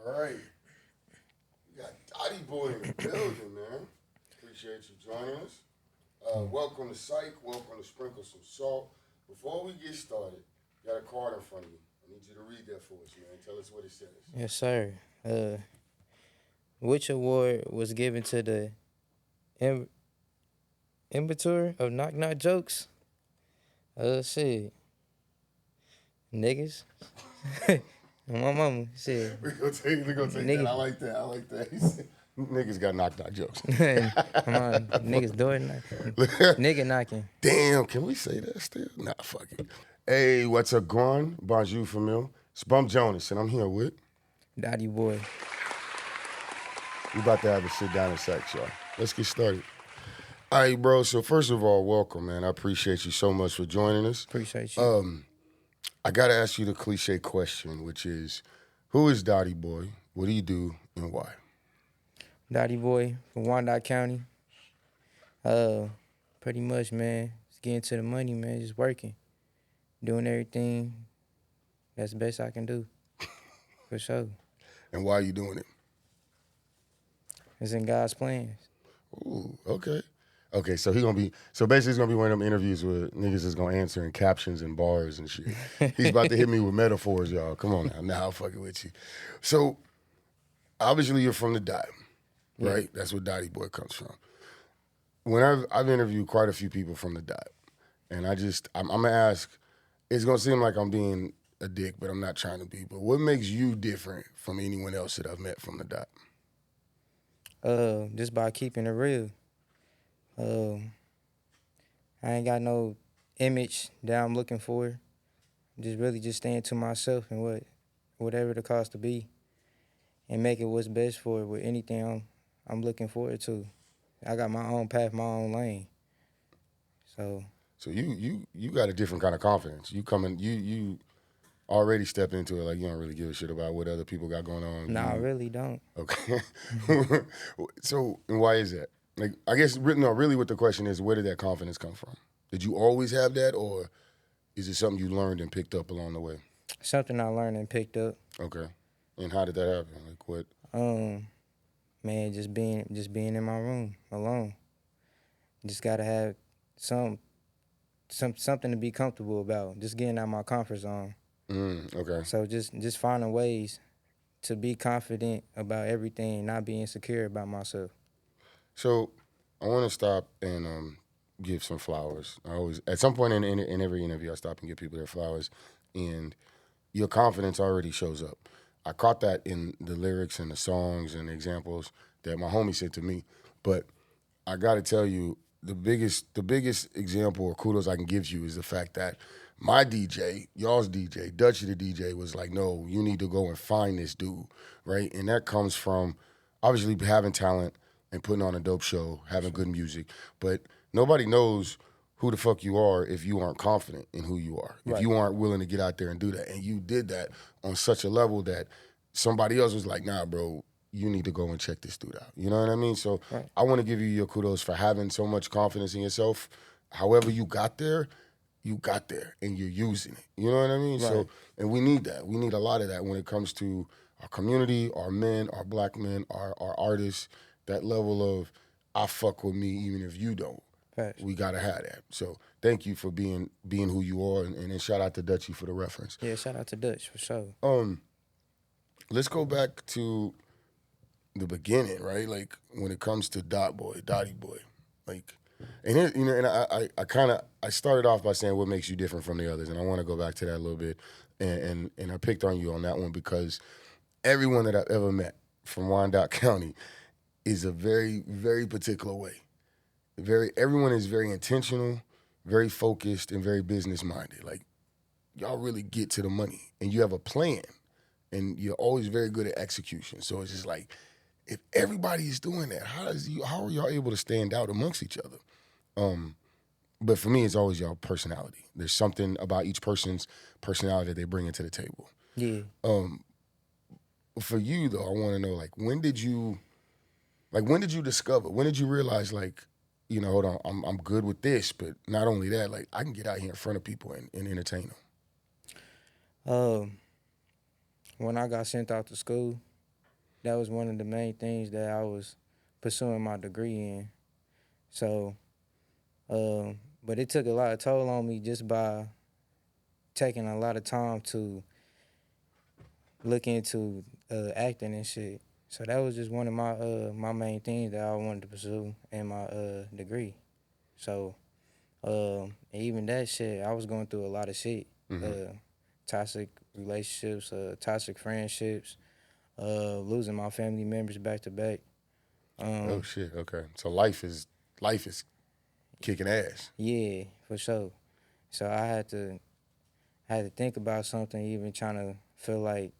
All right. We got DottyBoy in the building, man. Appreciate you joining us. Welcome to Syke. Welcome to Sprinkle Some Salt. Before we get started, you got a card in front of you. I need you to read that for us, man. Tell us what it says. Yes, sir. Which award was given to the inventor of knock knock jokes? Shit. Niggas. My mama said. We're gonna take that. I like that. He said, niggas got knock jokes. Come on, niggas doing knocking. Nigga knocking. Damn, can we say that still? Nah, fuck it. Hey, what's up, Gone? Bonjour, famille. It's Bum Jonas, and I'm here with DottyBoy. We about to have a sit down and sex, y'all. Let's get started. All right, bro. So first of all, welcome, man. I appreciate you so much for joining us. Appreciate you. I gotta ask you the cliche question, which is, who is DottyBoy? What do you do, and why? DottyBoy from Wyandotte County. Pretty much, man. Just getting to the money, man. Just working, doing everything that's the best I can do, for sure. And why are you doing it? It's in God's plans. Ooh, okay. Okay, so basically it's gonna be one of them interviews where niggas is gonna answer in captions and bars and shit. He's about to hit me with metaphors, y'all. Come on now. Now I'm fucking with you. So obviously you're from the dot, right? Yeah. That's where DottyBoy comes from. When I've interviewed quite a few people from the dot, and I'm gonna ask, it's gonna seem like I'm being a dick, but I'm not trying to be. But what makes you different from anyone else that I've met from the dot? Just by keeping it real. I ain't got no image that I'm looking for. Just staying to myself and whatever the cost to be, and make it what's best for it with anything I'm looking forward to. I got my own path, my own lane. So you got a different kind of confidence. You already stepped into it like you don't really give a shit about what other people got going on. No, I really don't. Okay. So, and why is that? Like, I guess, really what the question is, where did that confidence come from? Did you always have that, or is it something you learned and picked up along the way? Something I learned and picked up. Okay. And how did that happen? Like, what? Man, just being in my room alone. Just gotta have something to be comfortable about. Just getting out my comfort zone. Okay. So just finding ways to be confident about everything, not be insecure about myself. So I want to stop and give some flowers. I always, at some point in every interview, I stop and give people their flowers, and your confidence already shows up. I caught that in the lyrics and the songs and the examples that my homie said to me. But I got to tell you, the biggest example or kudos I can give you is the fact that my DJ, y'all's DJ, Dutchy the DJ, was like, no, you need to go and find this dude, right? And that comes from obviously having talent and putting on a dope show, having good music. But nobody knows who the fuck you are if you aren't confident in who you are, if you aren't willing to get out there and do that. And you did that on such a level that somebody else was like, nah, bro, you need to go and check this dude out. You know what I mean? So I want to give you your kudos for having so much confidence in yourself. However you got there and you're using it. You know what I mean? Right. So, and we need that. We need a lot of that when it comes to our community, our men, our black men, our artists, that level of I fuck with me even if you don't. Right. We gotta have that. So thank you for being who you are, and then shout out to Dutchy for the reference. Yeah, shout out to Dutch for sure. Let's go back to the beginning, right? Like when it comes to DottyBoy, like, and here, you know, and I started off by saying what makes you different from the others, and I want to go back to that a little bit, and I picked on you on that one because everyone that I've ever met from Wyandotte County is a very, very particular way. Everyone is very intentional, very focused, and very business-minded. Like, y'all really get to the money, and you have a plan, and you're always very good at execution. So it's just like, if everybody is doing that, how are y'all able to stand out amongst each other? But for me, it's always y'all personality. There's something about each person's personality that they bring into the table. Yeah. For you though, I want to know, like, when did you discover? When did you realize, like, you know, hold on, I'm good with this, but not only that, like, I can get out here in front of people and entertain them. When I got sent out to school, that was one of the main things that I was pursuing my degree in. So, but it took a lot of toll on me just by taking a lot of time to look into acting and shit. So that was just one of my main things that I wanted to pursue in my degree. So and even that shit, I was going through a lot of shit. Toxic relationships, toxic friendships, losing my family members back to back. Oh shit. Okay. So life is kicking ass. Yeah, for sure. So I had to think about something, even trying to feel like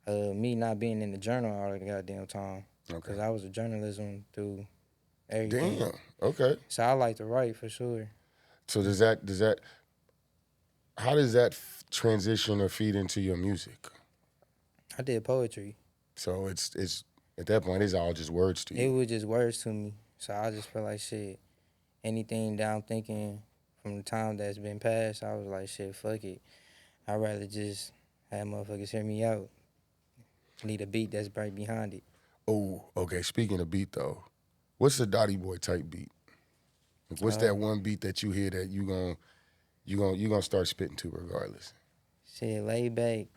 me not being in the journal all the goddamn time. Okay. Because I was a journalism through everything. Damn. Okay. So I like to write for sure. So does that how does that transition or feed into your music? I did poetry. So it's at that point it's all just words to It you. was just words to me. So I just feel like shit. Anything that I'm thinking from the time that's been passed, I was like, shit, fuck it. I'd rather just have motherfuckers hear me out. Need a beat that's right behind it. Oh, okay. Speaking of beat though, what's the DottyBoy type beat? Like, what's that one beat that you hear that you gonna start spitting to regardless? Shit, laid back,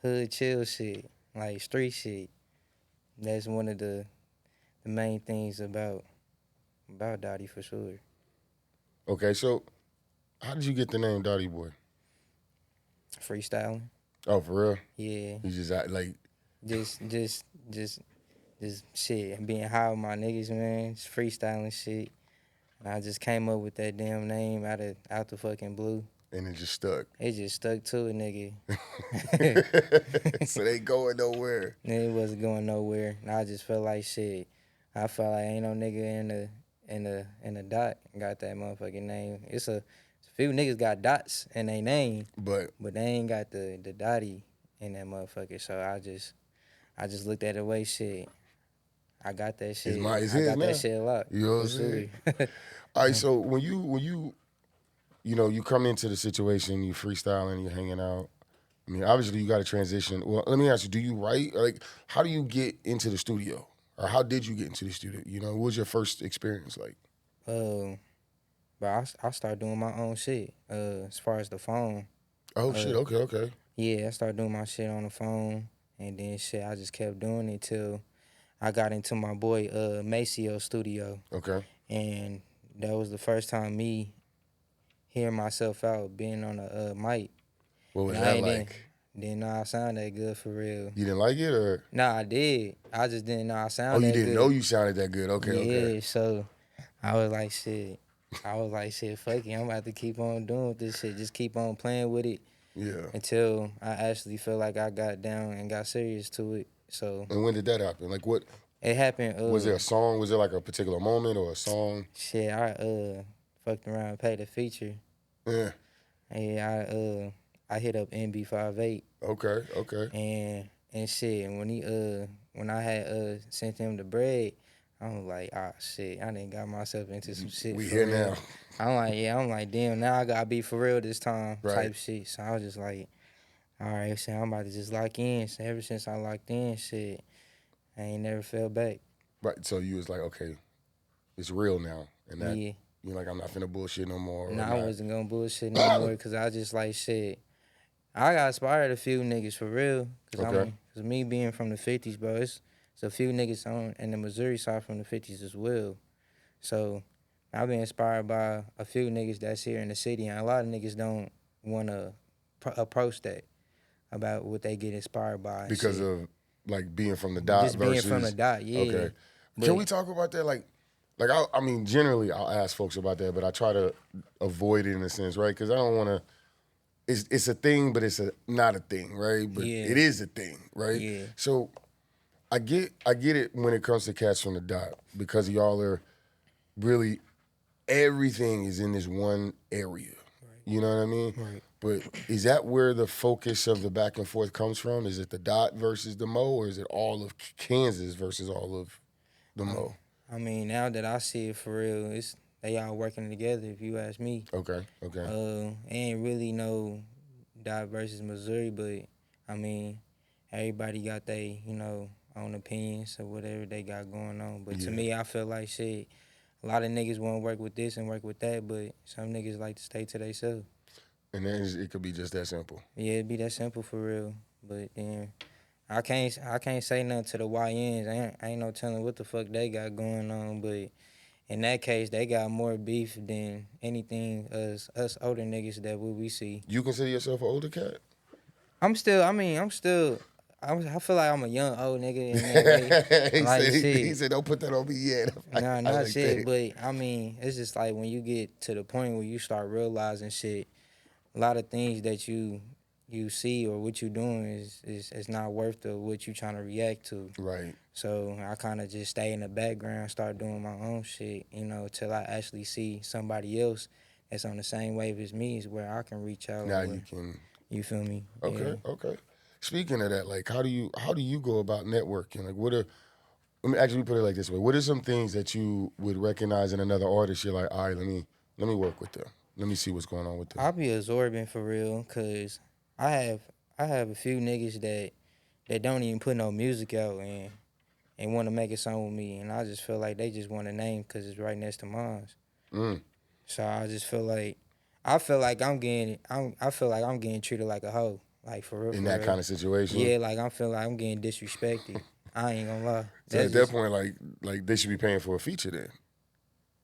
hood chill shit, like street shit. That's one of the main things about Dotty for sure. Okay, so how did you get the name DottyBoy? Freestyling, Oh, for real? yeah. You just like Just shit. Being high with my niggas, man. Just freestyling shit. And I just came up with that damn name out the fucking blue. and it just stuck. It just stuck to it, nigga. So they going nowhere. And it wasn't going nowhere. And I just felt like shit. I felt like ain't no nigga in the dot got that motherfucking name. It's a few niggas got dots in their name, But they ain't got the dotty in that motherfucker. So I just looked at the way shit. I got that shit. it's I his got now. that shit a lot. You know what I'm saying? All right, so when you come into the situation, you freestyling, you're hanging out. I mean, obviously you got to transition. Well, let me ask you: do you write? Like, how do you get into the studio, or how did you get into the studio? You know, what was your first experience like? But I started doing my own shit. As far as the phone. Oh shit! Okay. Yeah, I started doing my shit on the phone, and then shit, I just kept doing it till I got into my boy Maceo studio, Okay. and that was the first time me hearing myself out, being on a mic. What was And that like? Didn't know I sound that good for real. You didn't like it, or Nah, I did. I just didn't know I oh, sound you that didn't good. know you sounded that good? Okay. Yeah, so I was like, shit. Fuck it. I'm about to keep on doing this shit. Just keep on playing with it Yeah. until I actually feel like I got down and got serious to it. So And when did that happen? Like, what it happened. was there a song? Was there like a particular moment or a song? Shit, I fucked around and paid a feature. Yeah. And I hit up NB58 Okay. and shit. And when I had sent him the bread, I was like, shit, I done got myself into some shit. We for here real. now. I'm like, damn, now I gotta be for real this time, Right. type shit. So I was just like, all right, so I'm about to just lock in. So ever since I locked in, shit, I ain't never fell back. Right. So you was like, okay, it's real now, and that Yeah. you're like, I'm not finna bullshit no more. Nah, I wasn't gonna bullshit no more because I just like shit. I got inspired a few niggas for real. Cause me being from the 50s, bro, it's a few niggas on in the Missouri side from the 50s as well. So I've been inspired by a few niggas that's here in the city, and a lot of niggas don't want to approach that about what they get inspired by. And because shit. of like being from the dot Just versus being from the dot, yeah. Okay. But Can we talk about that? Like I mean, generally I'll ask folks about that, but I try to avoid it in a sense, right? Because I don't want to. It's a thing, but it's not a thing, right? But Yeah. it is a thing, right? Yeah. So I get it when it comes to cats from the dot because y'all are really everything is in this one area. Right. You know what I mean? Right. But is that where the focus of the back and forth comes from? Is it the dot versus the Mo, or is it all of Kansas versus all of the Mo? I mean, now that I see it for real, they all working together. If you ask me. Okay. Ain't really no dot versus Missouri, but I mean, everybody got they, own opinions or whatever they got going on. But to Yeah. me, I feel like shit. A lot of niggas want to work with this and work with that, but some niggas like to stay to themselves. And then it could be just that simple. Yeah, it be that simple for real. But then I can't say nothing to the YNs. I ain't no telling what the fuck they got going on. But in that case, they got more beef than anything us older niggas that we see. You consider yourself an older cat? I feel like I'm a young old nigga in that way. he, Like said, shit. he said, "Don't put that on me yet." Nah, I not like shit. that. But I mean, it's just like when you get to the point where you start realizing shit, a lot of things that you see or what you doing is not worth the what you trying to react to. Right. So I kind of just stay in the background, start doing my own shit, till I actually see somebody else that's on the same wave as me, is where I can reach out. Now Or, you can. you feel me? Okay. Yeah. Okay. Speaking of that, like, how do you go about networking? Like, let me actually put it like this way: what are some things that you would recognize in another artist? You're like, all right, let me work with them. Let me see what's going on with them. I'll be absorbing for real, cause I have a few niggas that don't even put no music out and want to make a song with me, and I just feel like they just want a name cause it's right next to mine. Mm. So I just feel like I'm getting treated like a hoe, like for real. In For that real. kind of situation. Yeah, like I feel like I'm getting disrespected. I ain't gonna lie. So That's at that just point, like they should be paying for a feature then.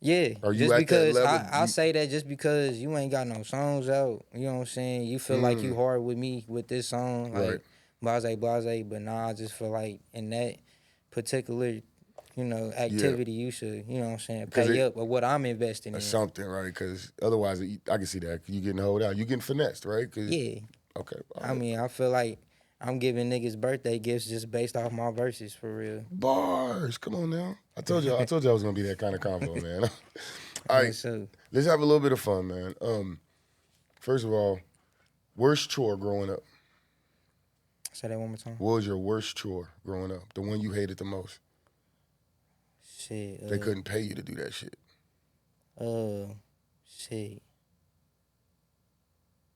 yeah. Are you Just at that because level? I say that just because you ain't got no songs out. You know what I'm saying? You feel like you hard with me with this song, Right. like blase. But nah, I just feel like in that particular activity, you should, you know what I'm saying, 'Cause pay up with what I'm investing Or in. something, right? Because otherwise, I can see that you getting hold out. You getting finessed, right? 'Cause, Yeah. okay. All I right. mean, I feel like I'm giving niggas birthday gifts just based off my verses for real. Bars. Come on now. I told you. I told you I was gonna be that kind of convo, man. All right. So Let's have a little bit of fun, man. First of all, worst chore growing up. say that one more time. What was your worst chore growing up? The one you hated the most. Shit. They couldn't pay you to do that shit. Shit.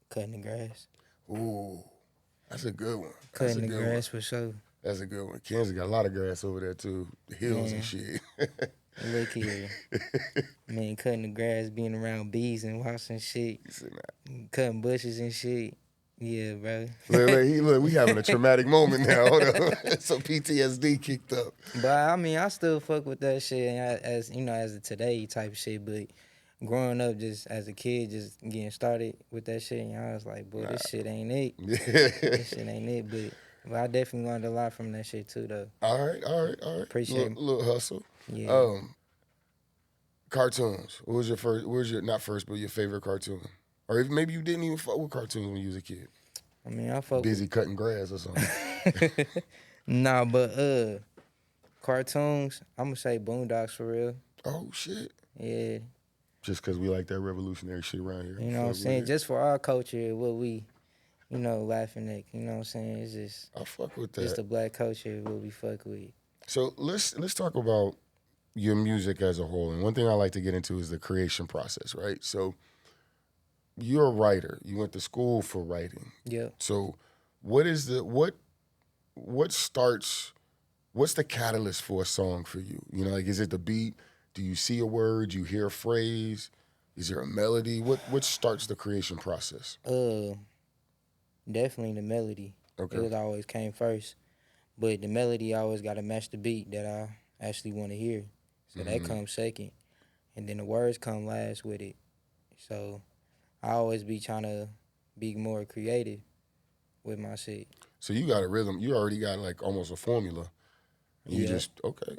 Cutting the grass. Ooh, that's a good one. That's Cutting a the good grass one. for sure. That's a good one. Kansas got a lot of grass over there too. The hills and Man. shit. Look here. Man, cutting the grass, being around bees and watching shit. He said, nah. Cutting bushes and shit. Yeah, bro. Look, we having a traumatic moment now. Hold on. So PTSD kicked up. But I mean, I still fuck with that shit as as a today type of shit. But growing up, just as a kid, just getting started with that shit, I was like, boy, this shit ain't it. This shit ain't it. But I definitely learned a lot from that shit too, though. All right. Appreciate it. Little hustle. Yeah. Cartoons. What was your first? What was your not first, but your favorite cartoon? Or if maybe you didn't even fuck with cartoons when you was a kid. I mean, I fuck Busy cutting grass or something. with. Nah, but cartoons. I'm gonna say Boondocks for real. Oh shit. Yeah. Just because we like that revolutionary shit around here. You know what I'm saying? Just for our culture, what we, laughing at. You know what I'm saying? It's just I fuck with just that. the black culture, what we fuck with. So let's talk about your music as a whole. And one thing I like to get into is the creation process, right? So you're a writer. You went to school for writing. Yeah. So what's the catalyst for a song for you? You know, like is it the beat? Do you see a word? Do you hear a phrase? Is there a melody? What starts the creation process? Definitely the melody. Okay. It was always came first. But the melody always gotta match the beat that I actually wanna hear. So that comes second. And then the words come last with it. So I always be trying to be more creative with my shit. So you got a rhythm. You already got like almost a formula. And you Yeah. just okay.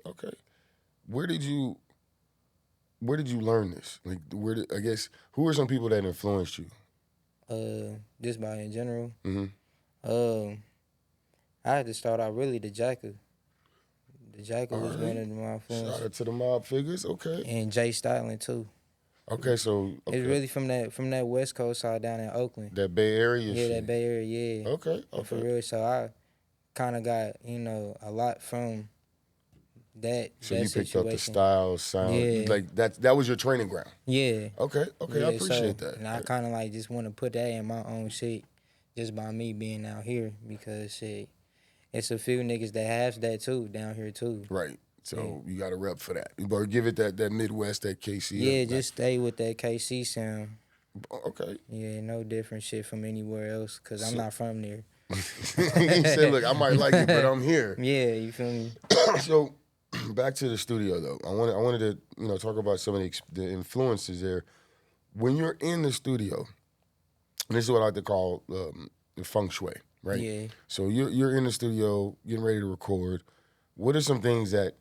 Where did you learn this? Like I guess who are some people that influenced you? Just by in general. Mm-hmm. I had to start out really the Jacker. The Jacker was Alright. one of my influences. Shout out to the mob figures. Okay. And Jay Styling too. Okay. So It's really from that West Coast side down in Oakland. that Bay Area Yeah, shit. that Bay Area, yeah. Okay. And for real, so I kind of got, a lot from that So that you picked up the situation. style, sound, Yeah. like that was your training ground. Yeah. Okay, Yeah, I appreciate so, that. And I kind of like just want to put that in my own shit just by me being out here because shit, it's a few niggas that have that too down here too. Right. So you got to rep for that. But give it that Midwest, that KC. Yeah, just stay with that KC sound. Okay. Yeah, no different shit from anywhere else, cause I'm not from there. You said, look, I might like it, but I'm here. Yeah, you feel me? So back to the studio though. I wanted to talk about some of the influences there. When you're in the studio, and this is what I like to call the feng shui, right? Yeah. So you're in the studio, getting ready to record. What are some things that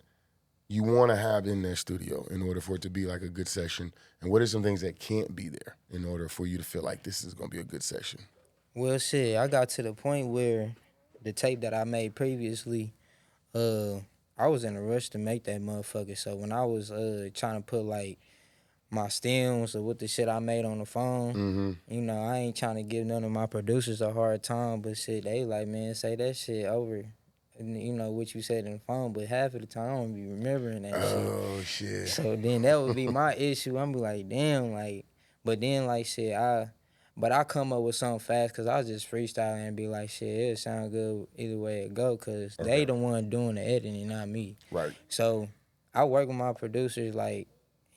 you want to have in that studio in order for it to be like a good session? And what are some things that can't be there in order for you to feel like this is going to be a good session? Well, shit, I got to the point where the tape that I made previously, I was in a rush to make that motherfucker. So when I was trying to put like my stems or what the shit I made on the phone, I ain't trying to give none of my producers a hard time, but shit, they like, man, say that shit over. And what you said in the phone, but half of the time I don't be remembering that shit. Oh, shit. So then that would be my issue. I'm be like, damn, like, but then like shit, I come up with something fast because I was just freestyling and be like, shit, it'll sound good either way it go because they the one doing the editing, not me. Right. So I work with my producers like,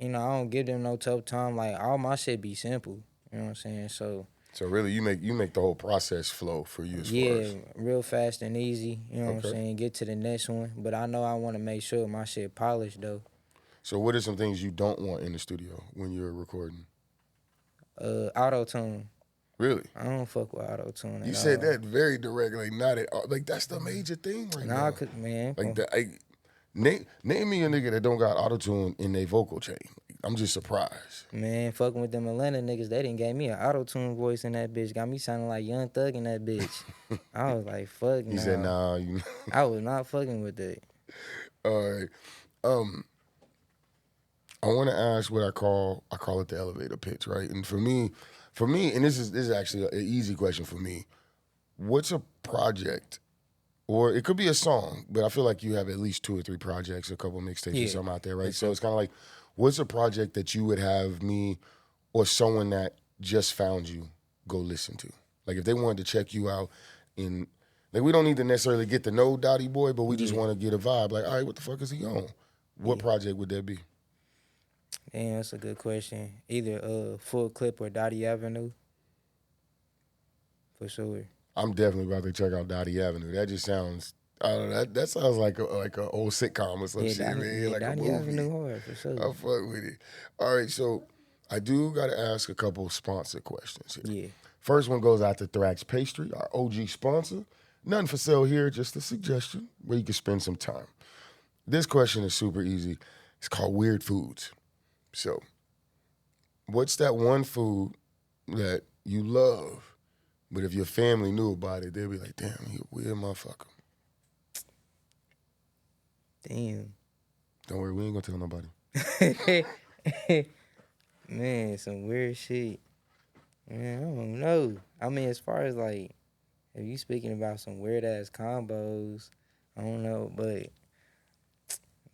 I don't give them no tough time. Like all my shit be simple. You know what I'm saying? So really, you make the whole process flow for you as far as. Real fast and easy. You know what I'm saying? Get to the next one. But I know I want to make sure my shit polished though. So what are some things you don't want in the studio when you're recording? Auto-tune. Really? I don't fuck with auto-tune. You said that very directly, not at all. Like that's the major thing right now. Man. Like name me a nigga that don't got auto-tune in their vocal chain. I'm just surprised. Man, fucking with them Atlanta niggas, they didn't gave me an auto-tune voice in that bitch. Got me sounding like Young Thug in that bitch. I was like, fuck no. He said, nah. I was not fucking with that. All right. I want to ask what I call it the elevator pitch, right? And for me, and this is actually an easy question for me. What's a project, or it could be a song, but I feel like you have at least 2 or 3 projects, a couple mixtapes or something out there, right? So it's kind of like, what's a project that you would have me or someone that just found you go listen to? Like if they wanted to check you out in, like we don't need to necessarily get to know DottyBoy, but we just want to get a vibe. Like, all right, what the fuck is he on? What project would that be? Damn, that's a good question. Either Full Clip or Dottie Avenue. For sure. I'm definitely about to check out Dottie Avenue. That just sounds, I don't know, that sounds like a old sitcom or some shit, man. Like Dottie a movie. Avenue hard, for sure. I fuck with it. All right, so I do got to ask a couple sponsor questions here. Yeah. First one goes out to Thrax Pastry, our OG sponsor. Nothing for sale here, just a suggestion where you can spend some time. This question is super easy. It's called Weird Foods. So, what's that one food that you love, but if your family knew about it, they'd be like, damn, you a weird motherfucker. Damn. Don't worry, we ain't gonna tell nobody. Man, some weird shit. Man, I don't know. I mean, as far as like, if you speaking about some weird ass combos, I don't know, but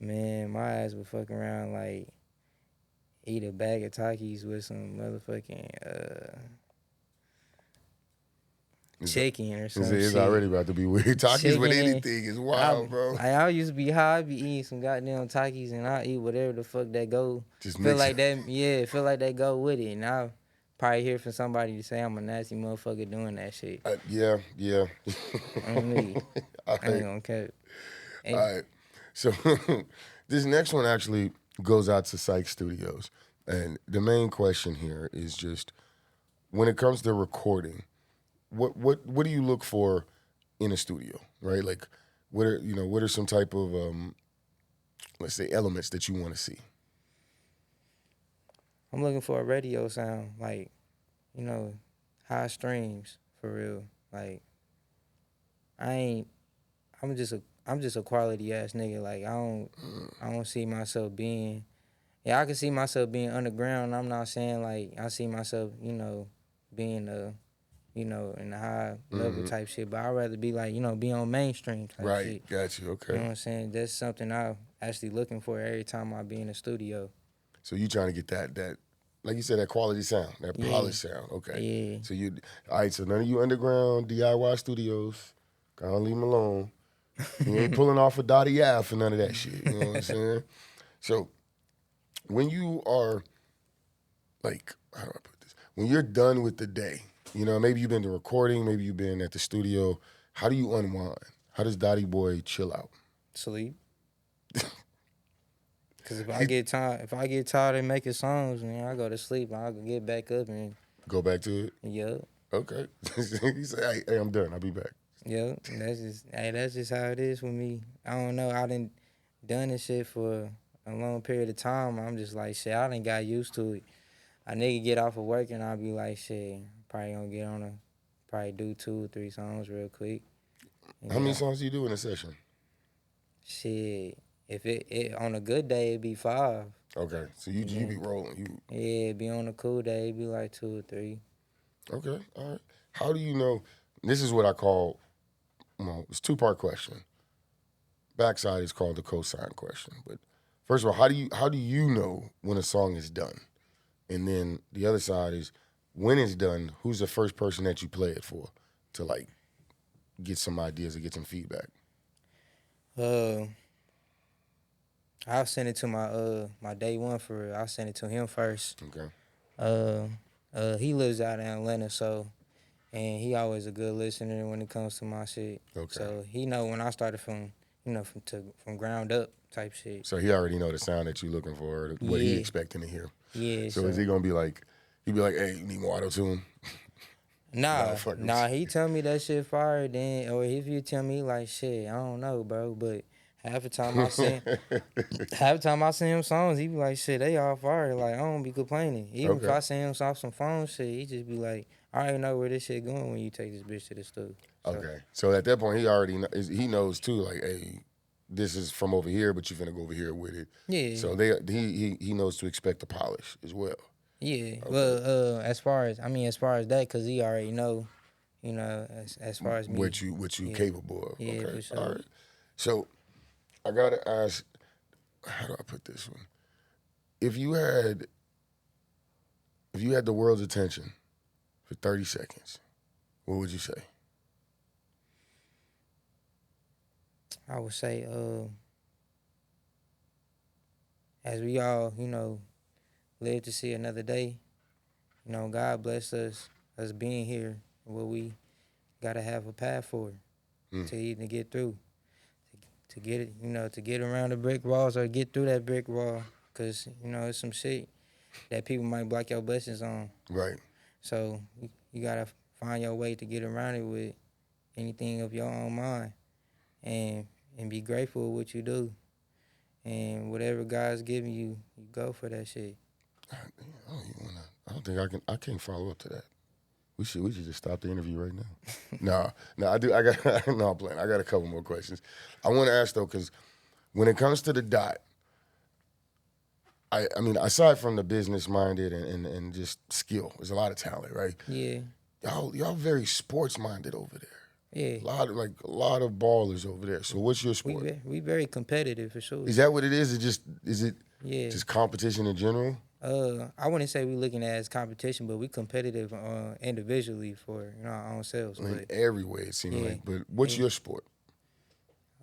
man, my ass would fuck around like eat a bag of Takis with some motherfucking chicken or something. It's already about to be weird. Takis with anything is wild, bro. I used to be high, I be eating some goddamn Takis and I eat whatever the fuck that go. Just feel like that, yeah, feel like that go with it. And I probably hear from somebody to say I'm a nasty motherfucker doing that shit. Yeah. On me. I ain't gonna care. All right. So this next one actually goes out to Syke Studios. And the main question here is just, when it comes to recording, what do you look for in a studio, right? Like, what are some type of, let's say, elements that you want to see? I'm looking for a radio sound, like, high streams, for real. Like, I'm just a quality ass nigga. Like I don't see myself being. Yeah, I can see myself being underground. I'm not saying like I see myself, being in the high level type shit. But I'd rather be like, be on mainstream type right, shit. Got you. Okay. You know what I'm saying? That's something I'm actually looking for every time I be in the studio. So you trying to get that, like you said, that quality sound, that polished sound. Okay. Yeah. So all right. So none of you underground DIY studios, gotta leave them alone. He ain't pulling off a Dotty Ave for none of that shit. You know what I'm saying? So when you are like, how do I put this? When you're done with the day, you know, maybe you've been to recording, maybe you've been at the studio. How do you unwind? How does DottyBoy chill out? Sleep. Cause if I get tired of making songs, man, I go to sleep. I can get back up and Go back to it? Yup. Okay. He said, hey, I'm done. I'll be back. Yup. That's just how it is with me. I don't know. I done this shit for a long period of time. I'm just like shit. I done got used to it. A nigga get off of work and I'll be like shit. Probably gonna get on probably do 2 or 3 songs real quick. How many songs do you do in a session? Shit. If it on a good day it'd be 5. Okay, so you be rolling. Yeah, it'd be on a cool day, it'd be like 2 or 3. Okay, all right. How do you know? This is what I call, well, it's a 2-part question. Backside is called the cosign question. But first of all, how do you know when a song is done? And then the other side is when it's done, who's the first person that you play it for to like get some ideas or get some feedback? I'll send it to my day one for real. I'll send it to him first. Okay. He lives out in Atlanta, so and he always a good listener when it comes to my shit. Okay. So he know when I started from ground up type shit. So he already know the sound that you looking for, or what he expecting to hear. Yeah. So is he gonna be like, hey, you need more auto tune? Nah, he tell me that shit fire, then or if you tell me like shit, I don't know, bro. But half the time I send him songs, he be like, shit, they all fire. Like I don't be complaining. Even if I send him off some phone shit, he just be like, I already know where this shit going when you take this bitch to the studio. So. Okay. So at that point, he already he knows too. Like, hey, this is from over here, but you're finna go over here with it. Yeah. So he knows to expect the polish as well. Yeah. Okay. Well, as far as that, cause he already know, as far as me. What you capable of. Yeah, Okay. for sure. All right. So I gotta ask, how do I put this one? If you had the world's attention for 30 seconds, what would you say? I would say, as we all, live to see another day, God bless us being here, what we gotta have a path for to even get through, to get it, to get around the brick walls or get through that brick wall, cause it's some shit that people might block your blessings on. Right. So you gotta find your way to get around it with anything of your own mind, and be grateful with what you do, and whatever God's giving you, you go for that shit. I can't follow up to that. We should just stop the interview right now. No, I do. I got no, I'm playing. I got a couple more questions. I want to ask though, because when it comes to the dot, I mean, aside from the business minded and just skill, there's a lot of talent, right? Yeah. Y'all very sports minded over there. Yeah. A lot of ballers over there. So what's your sport? We very competitive for sure. Is that what it is? Is it yeah. just competition in general? I wouldn't say we looking at it as competition, but we competitive individually for our own selves. In every way it seems like. But what's your sport?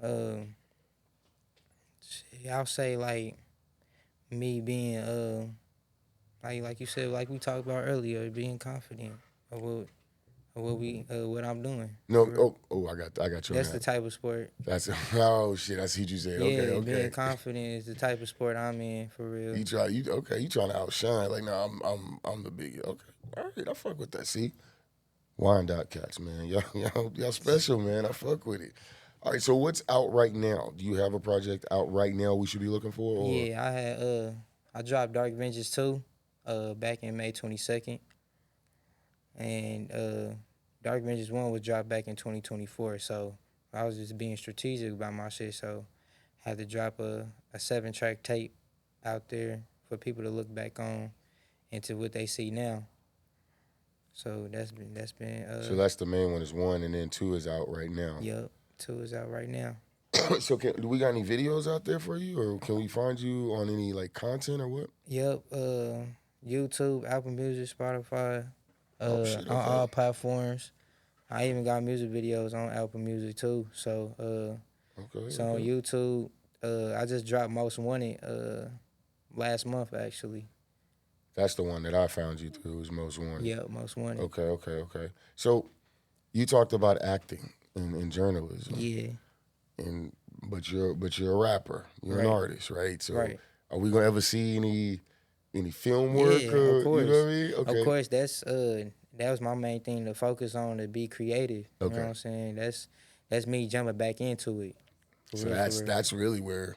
I'll say like me being like you said, like we talked about earlier, being confident of what I'm doing. No, I got you. That's the type of sport. That's shit. I see what you said. Yeah, okay. Being confident is the type of sport I'm in for real. You trying to outshine? Like, no, I'm the biggest. Okay, all right, I fuck with that. See, Wyandotte cats, man, y'all special, man. I fuck with it. All right, so what's out right now? Do you have a project out right now we should be looking for? Or? Yeah, I dropped Dark Vengeance 2 back in May 22nd. And Dark Vengeance 1 was dropped back in 2024. So I was just being strategic about my shit. So I had to drop a 7-track tape out there for people to look back on into what they see now. So that's been. So that's the main one is 1, and then 2 is out right now. Yep, 2 is out right now. So do we got any videos out there for you, or can we find you on any like content or what? Yep, YouTube, Apple Music, Spotify. Okay. On all platforms. I even got music videos on Apple Music too. So Okay. So on Okay. YouTube, I just dropped Most Wanted last month actually. That's the one that I found you through. Was Most Wanted. Yeah, Most Wanted. Okay. Okay. Okay. So you talked about acting in journalism, Yeah, and but you're a rapper. You're an right, artist, right? So right. are we gonna ever see any film work? Yeah, of You know course. what I mean? Of Okay. course, that was my main thing to focus on, to be creative. You know what Okay. I'm saying? That's me jumping back into it. For So real, for that's real. that's really where,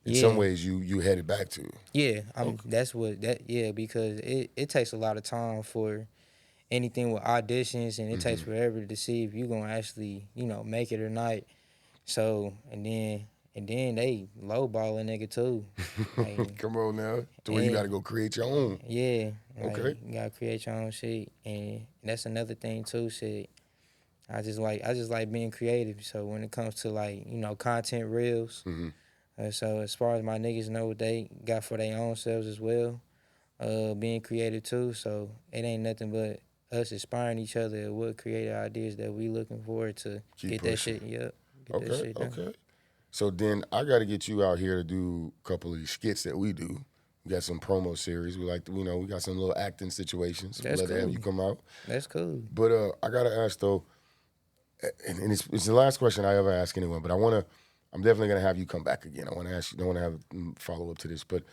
in some Yeah. ways, you headed back to. Yeah, Okay. that's because it takes a lot of time for anything with auditions, and it takes Hmm. forever to see if you're gonna actually, make it or not. So and then they lowball a nigga too. Like, Come on now, to where you got and to go create your own. yeah, like Okay. you gotta create your own shit. And that's another thing too, shit. I just like being creative. So when it comes to, like, content reels, Hmm. so as far as my niggas know what they got for their own selves as well, being creative too. So it ain't nothing but us inspiring each other at what creative ideas that we looking for to Keep get that pushing. shit. Yep, get that Okay. shit done. Okay. So then I got to get you out here to do a couple of these skits that we do. We got some promo series. We like to, we got some little acting situations. We'd That's love to have cool. you come out. That's cool. But I gotta ask though, and it's the last question I ever ask anyone. But I'm definitely gonna have you come back again. I want to ask you. I want to have follow up to this. But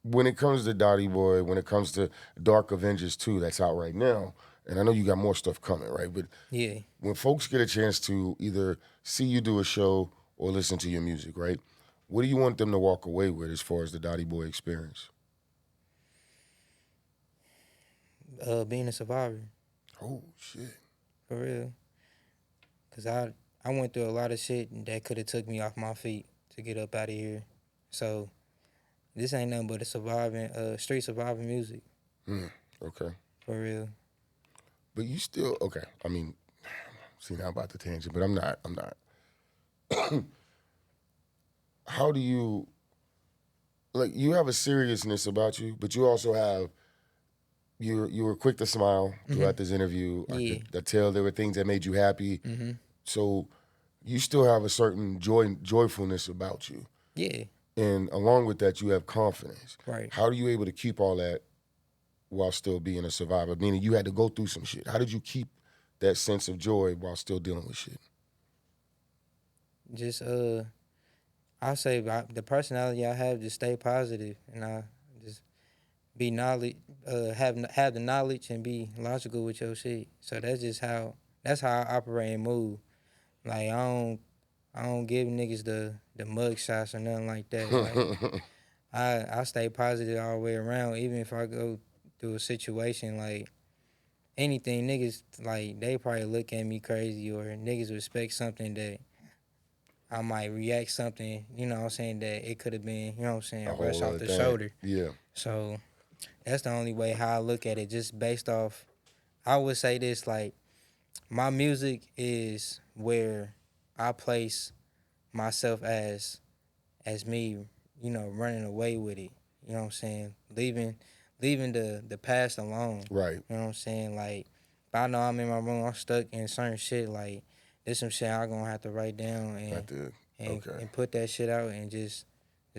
when it comes to DottyBoy, when it comes to Dark Avengers 2, that's out right now, and I know you got more stuff coming, right? But Yeah. when folks get a chance to either see you do a show or listen to your music, right? What do you want them to walk away with as far as the DottyBoy experience? Being a survivor, Oh shit. for real. Cause I went through a lot of shit that could have took me off my feet to get up out of here. So this ain't nothing but a street surviving music, Okay. for real. But you still okay. I mean, see now about the tangent, but I'm not. I'm not. How do you like? You have a seriousness about you, but you also have you were quick to smile Mhm. throughout this interview. Yeah. I tell there were things that made you happy. Mhm. So you still have a certain joyfulness about you, Yeah. and along with that, you have confidence. Right. How are you able to keep all that while still being a survivor? Meaning you had to go through some shit. How did you keep that sense of joy while still dealing with shit? Just I say the personality I have, just stay positive, and I just be knowledge, have the knowledge and be logical with your shit. So that's how I operate and move. Like I don't give niggas the mug shots or nothing like that. Like I stay positive all the way around, even if I go through a situation like anything. Niggas, like, they probably look at me crazy, or niggas respect something that I might react something, what I'm saying, that it could have been, what I'm saying, A a rush whole off other the thing. shoulder. Yeah. So that's the only way how I look at it, just based off. I would say this, like, my music is where I place myself as me, running away with it. You know what I'm saying? Leaving the past alone. Right. You know what I'm saying? Like, if I know I'm in my room, I'm stuck in certain shit, like, there's some shit I'm gonna have to write down I and did. and, Okay. and put that shit out and just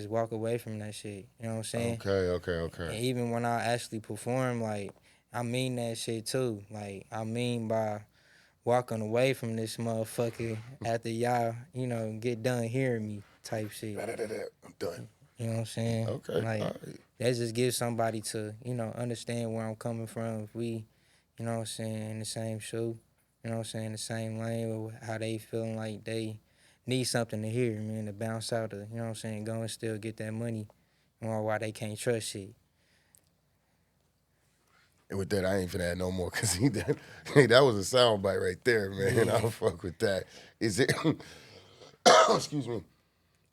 walk away from that shit. You know what I'm saying? Okay. Okay. Okay. And even when I actually perform, like, I mean that shit too. Like, I mean by walking away from this motherfucker after y'all, get done hearing me type shit. I'm done. You know what I'm saying? Okay. All Like, right. that just gives somebody to, understand where I'm coming from. If we, in the same shoe, the same lane, or how they feeling like they need something to hear, man, to bounce out of, go and still get that money, why they can't trust shit. And with that, I ain't finna add no more because that was a sound bite right there, man. Yeah. I'll fuck with that. Is it? Excuse me.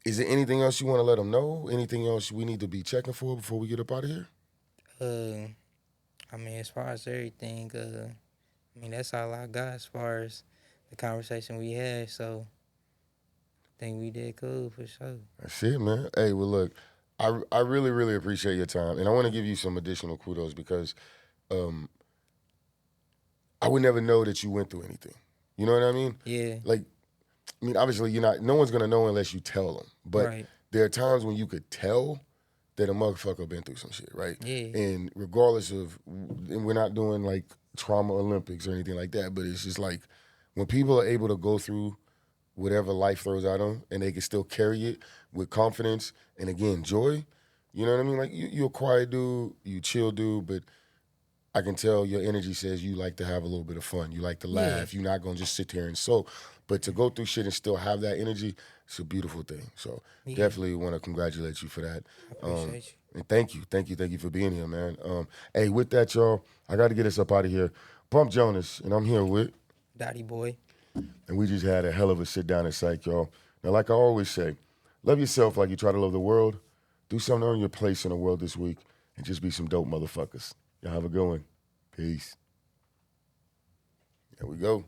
Is there anything else you want to let them know? Anything else we need to be checking for before we get up out of here? I mean, as far as everything, that's all I got as far as the conversation we had. So I think we did cool for sure. That's it, man. Hey, well, look, I really, really appreciate your time. And I want to give you some additional kudos because um, I would never know that you went through anything. You know what I mean? Yeah. Like, I mean, obviously, no one's gonna know unless you tell them. But Right. there are times when you could tell that a motherfucker been through some shit, right? Yeah. And regardless of, and we're not doing like trauma Olympics or anything like that, but it's just like when people are able to go through whatever life throws at them and they can still carry it with confidence and again joy. You know what I mean? Like you a quiet dude, you chill dude, but I can tell your energy says you like to have a little bit of fun. You like to Yeah. laugh. You're not gonna just sit there and sulk. But to go through shit and still have that energy, it's a beautiful thing. So Yeah. definitely want to congratulate you for that. I appreciate you. And thank you for being here, man. Hey, with that, y'all, I got to get us up out of here. Bump Jonas, and I'm here with, DottyBoy. and we just had a hell of a sit down at Syke, y'all. Now, like I always say, love yourself like you try to love the world. Do something to earn your place in the world this week, and just be some dope motherfuckers. Y'all have a good one. Peace. There we go.